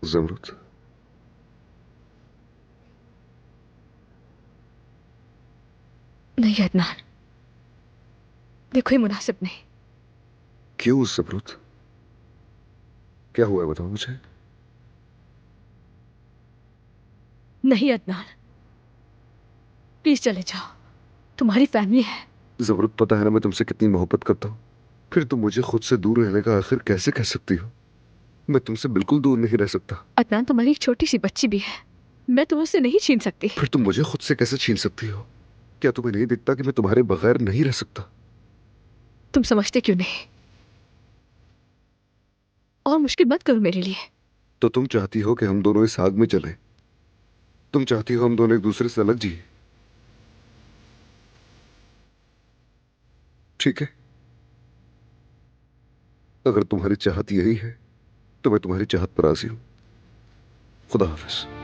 ज़मरुद, नहीं अदनान, देखो ये मुनासिब नहीं। क्यों ज़मरुद? क्या हुआ है बताओ मुझे। नहीं अदनान, प्लीज चले जाओ, तुम्हारी फैमिली है। ज़मरुद, पता है ना मैं तुमसे कितनी मोहब्बत करता हूँ, फिर तुम मुझे खुद से दूर रहने का आखिर कैसे कह सकती हो? मैं तुमसे बिल्कुल दूर नहीं रह सकता। अदनान, तुम्हारी एक छोटी सी बच्ची भी है, मैं तुम्हें उससे नहीं छीन सकती। फिर तुम मुझे खुद से कैसे छीन सकती हो? क्या तुम्हें नहीं दिखता कि मैं तुम्हारे बगैर नहीं रह सकता? तुम समझते क्यों नहीं? और मुश्किल मत करो मेरे लिए। तो तुम चाहती हो कि हम दोनों इस आग में चलें? तुम चाहती हो हम दोनों एक दूसरे से अलग जिए? ठीक है, अगर तुम्हारी चाहत यही है तो मैं तुम्हारी चाहत पर राजी हूं। खुदा हाफिज।